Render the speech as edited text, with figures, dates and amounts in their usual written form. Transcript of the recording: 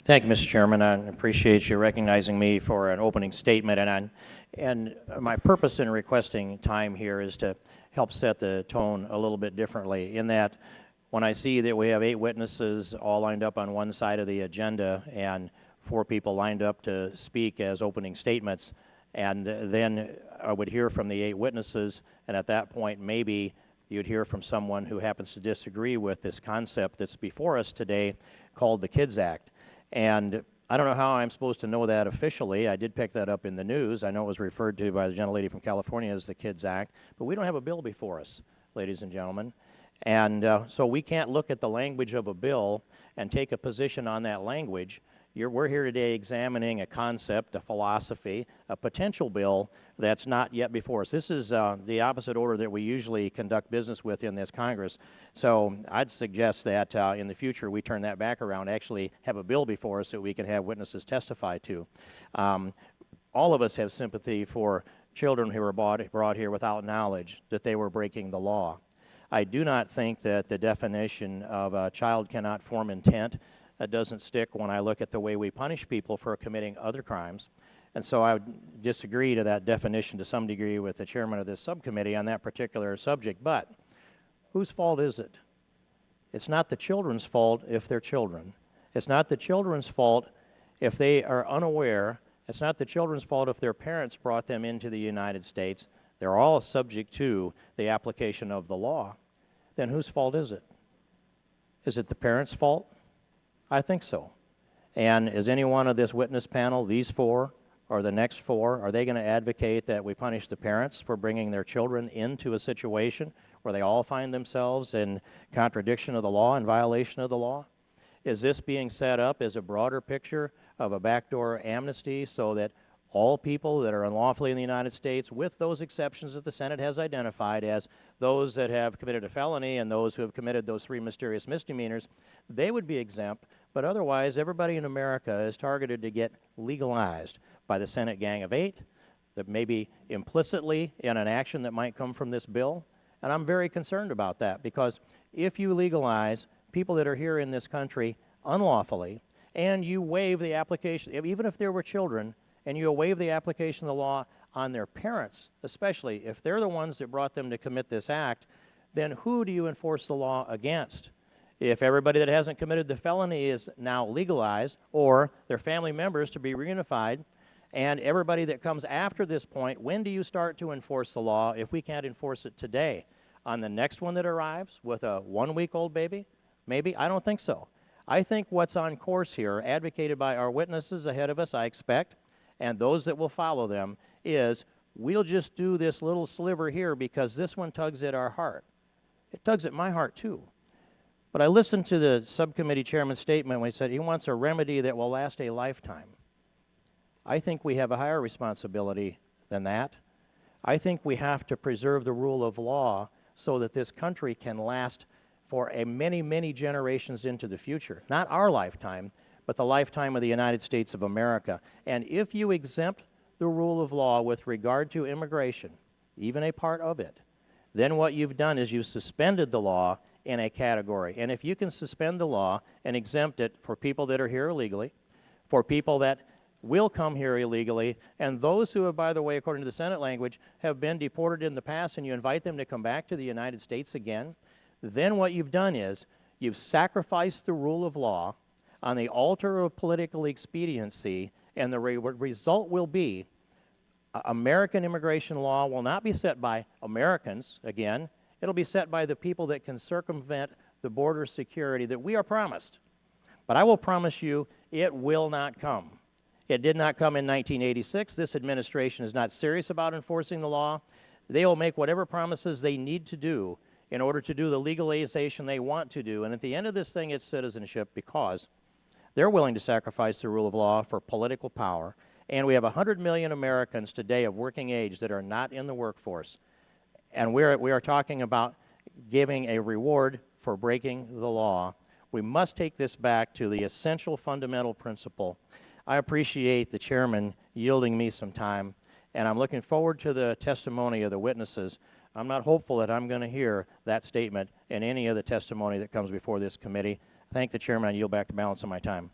Thank you, Mr. Chairman. I appreciate you recognizing me for an opening statement. And my purpose in requesting time here is to help set the tone a little bit differently, in that when I see that we have 8 witnesses all lined up on one side of the agenda and 4 people lined up to speak as opening statements, and then I would hear from the 8 witnesses, and at that point maybe you'd hear from someone who happens to disagree with this concept that's before us today called the KIDS Act. And I don't know how I'm supposed to know that officially. I did pick that up in the news. I know it was referred to by the gentlelady from California as the KIDS Act, but we don't have a bill before us, ladies and gentlemen. And so we can't look at the language of a bill and take a position on that language. We're here today examining a concept, a philosophy, a potential bill that's not yet before us. This is the opposite order that we usually conduct business with in this Congress. So I'd suggest that in the future we turn that back around, actually have a bill before us that we can have witnesses testify to. All of us have sympathy for children who were brought here without knowledge that they were breaking the law. I do not think that the definition of a child cannot form intent doesn't stick when I look at the way we punish people for committing other crimes. And so I would disagree to that definition to some degree with the chairman of this subcommittee on that particular subject. But whose fault is it? It's not the children's fault if they're children. It's not the children's fault if they are unaware. It's not the children's fault if their parents brought them into the United States. They're all subject to the application of the law. Then whose fault is it? Is it the parents' fault? I think so. And is any one of this witness panel, these 4 or the next 4, are they going to advocate that we punish the parents for bringing their children into a situation where they all find themselves in contradiction of the law, in violation of the law? Is this being set up as a broader picture of a backdoor amnesty so that all people that are unlawfully in the United States, with those exceptions that the Senate has identified as those that have committed a felony and those who have committed those 3 mysterious misdemeanors, they would be exempt, but otherwise everybody in America is targeted to get legalized by the Senate Gang of 8, that may be implicitly in an action that might come from this bill. And I'm very concerned about that, because if you legalize people that are here in this country unlawfully, and you waive the application, even if there were children, and you waive the application of the law on their parents, especially if they're the ones that brought them to commit this act, then who do you enforce the law against? If everybody that hasn't committed the felony is now legalized, or their family members to be reunified, and everybody that comes after this point, when do you start to enforce the law if we can't enforce it today? On the next one that arrives with a 1-week-old baby? Maybe? I don't think so. I think what's on course here, advocated by our witnesses ahead of us, I expect, and those that will follow them, is we'll just do this little sliver here because this one tugs at our heart. It tugs at my heart too. But I listened to the subcommittee chairman's statement when he said he wants a remedy that will last a lifetime. I think we have a higher responsibility than that. I think we have to preserve the rule of law so that this country can last for many, many generations into the future. Not our lifetime, but the lifetime of the United States of America. And if you exempt the rule of law with regard to immigration, even a part of it, then what you've done is you've suspended the law in a category. And if you can suspend the law and exempt it for people that are here illegally, for people that will come here illegally, and those who have, by the way, according to the Senate language, have been deported in the past, and you invite them to come back to the United States again, then what you've done is you've sacrificed the rule of law on the altar of political expediency, and the result will be American immigration law will not be set by Americans, again. It'll be set by the people that can circumvent the border security that we are promised. But I will promise you, it will not come. It did not come in 1986. This administration is not serious about enforcing the law. They will make whatever promises they need to do in order to do the legalization they want to do. And at the end of this thing, it's citizenship, because they're willing to sacrifice the rule of law for political power. And we have 100 million Americans today of working age that are not in the workforce. And we are talking about giving a reward for breaking the law. We must take this back to the essential fundamental principle. I appreciate the chairman yielding me some time, and I'm looking forward to the testimony of the witnesses. I'm not hopeful that I'm going to hear that statement in any of the testimony that comes before this committee. Thank the chairman. I yield back the balance of my time.